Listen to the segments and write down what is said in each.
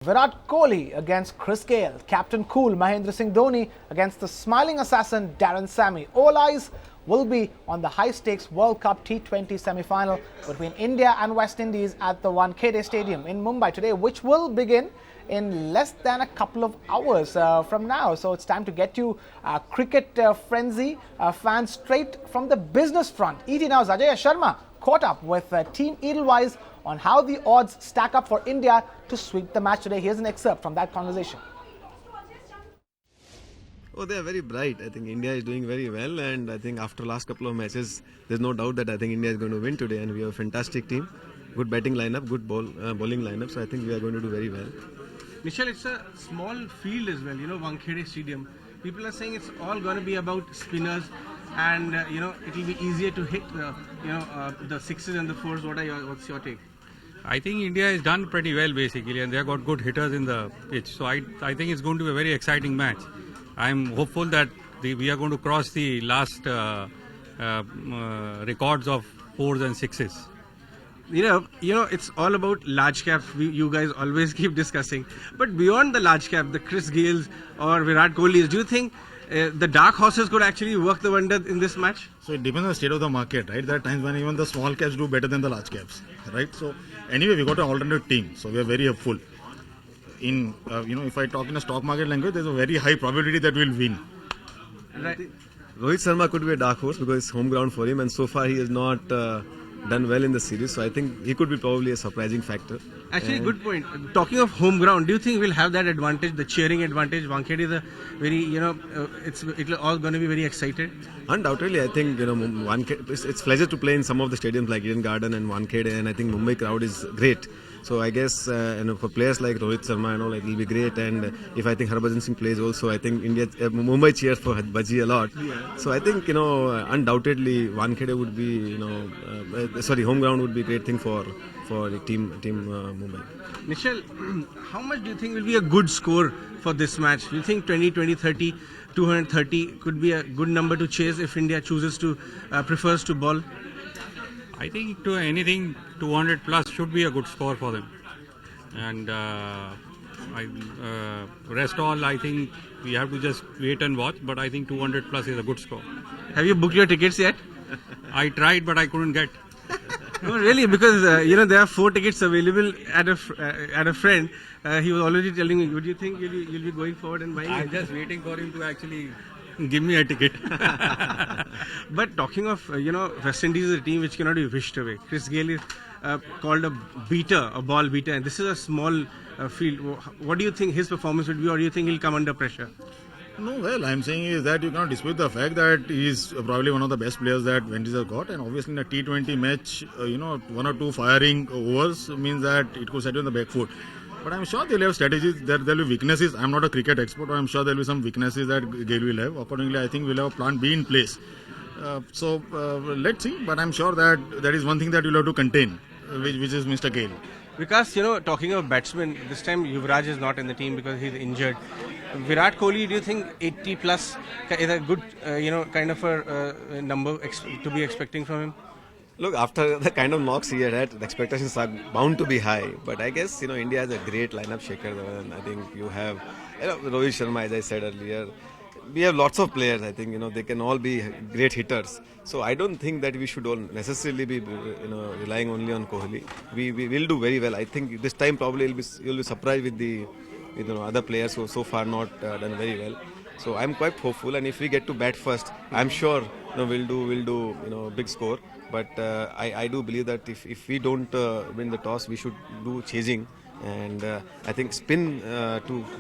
Virat Kohli against Chris Gayle. Captain Cool Mahendra Singh Dhoni against the smiling assassin Darren Sammy. All eyes will be on the high-stakes World Cup T20 semi-final between India and West Indies at the Wankhede Stadium in Mumbai today, which will begin in less than a couple of hours from now. So it's time to get you cricket frenzy fans straight from the business front. ET Now's Ajay Sharma caught up with Team Edelweiss on how the odds stack up for India to sweep the match today. Here's an excerpt from that conversation. Oh, they are very bright. I think India is doing very well, and I think after last couple of matches, there's no doubt that I think India is going to win today, and we have a fantastic team, good batting lineup, good bowling lineup, so I think we are going to do very well. Nishal, it's a small field as well, Wankhede Stadium. People are saying it's all going to be about spinners, and it will be easier to hit the sixes and the fours. What's your take? I think India has done pretty well basically, and they have got good hitters in the pitch. So I think it's going to be a very exciting match. I'm hopeful that we are going to cross the last records of fours and sixes. It's all about large caps. You guys always keep discussing. But beyond the large cap, the Chris Gayles or Virat Kohlis, do you think the dark horses could actually work the wonder in this match? So it depends on the state of the market, right? There are times when even the small caps do better than the large caps, right? So anyway, we got an alternate team, so we are very hopeful. In if I talk in a stock market language, there's a very high probability that we'll win. Right. Rohit Sharma could be a dark horse because it's home ground for him, and so far he has not done well in the series. So I think he could be probably a surprising factor. Actually, good point. Talking of home ground, do you think we'll have that advantage, the cheering advantage? Wankhede is a very, it's all going to be very excited. Undoubtedly, I think it's pleasure to play in some of the stadiums like Eden Garden and Wankhede, and I think Mumbai crowd is great. So I guess for players like Rohit Sharma and all, it will be great. And if I think Harbhajan Singh plays also, I think Mumbai cheers for Bhaji a lot. Yeah. So I think undoubtedly Wankhede would be home ground would be a great thing for the team Mumbai. Nishal, how much do you think will be a good score for this match? Do you think 20, 30, 230 could be a good number to chase if India prefers to bowl? I think to anything 200 plus should be a good score for them. And rest all, I think we have to just wait and watch. But I think 200 plus is a good score. Have you booked your tickets yet? I tried, but I couldn't get. No, really, because there are 4 tickets available at a friend. He was already telling me. Would you think you'll be going forward and buying? I'm just waiting for him to actually give me a ticket. But talking of West Indies is a team which cannot be wished away. Chris Gayle is called a ball beater, and this is a small field. What do you think his performance would be, or do you think he'll come under pressure? No, well, I'm saying is that you cannot dispute the fact that he's probably one of the best players that West Indies have got, and obviously in a T20 match, 1 or 2 firing overs means that it could set you on the back foot. But I'm sure they'll have strategies. There'll be weaknesses. I'm not a cricket expert, but I'm sure there'll be some weaknesses that Gayle will have. Accordingly, I think we'll have a plan B in place. So let's see. But I'm sure that there is one thing that we'll have to contain, which is Mr. Gayle. Because, talking of batsmen, this time Yuvraj is not in the team because he's injured. Virat Kohli, do you think 80 plus is a good, kind of a number to be expecting from him? Look, after the kind of knocks he had, the expectations are bound to be high. But I guess, India has a great lineup shaker. And I think you have Rohit Sharma, as I said earlier. We have lots of players. I think, they can all be great hitters. So I don't think that we should all necessarily be, relying only on Kohli. We will do very well. I think this time probably you'll be surprised with the other players who so far not done very well. So I'm quite hopeful, and if we get to bat first, I'm sure we'll do big score. But I do believe that if we don't win the toss, we should do chasing, and I think spin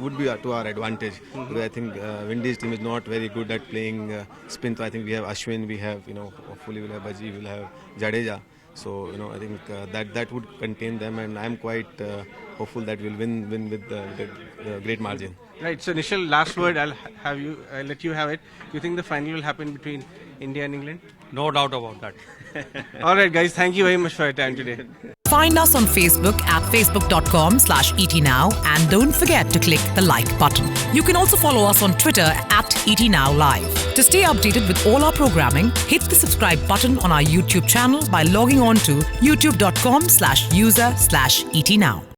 would be to our advantage. Because I think Windies team is not very good at playing spin. So I think we have Ashwin, we have hopefully we'll have Bhaji, we'll have Jadeja. So I think that would contain them, and I'm quite hopeful that we'll win with the great margin. Right. So Nishal, last word. I'll let you have it. Do you think the final will happen between India and England? No doubt about that. All right, guys. Thank you very much for your time today. Find us on Facebook at facebook.com/ETNow, and don't forget to click the like button. You can also follow us on Twitter at ETNowLive. To stay updated with all our programming, hit the subscribe button on our YouTube channel by logging on to youtube.com/user/ETNow.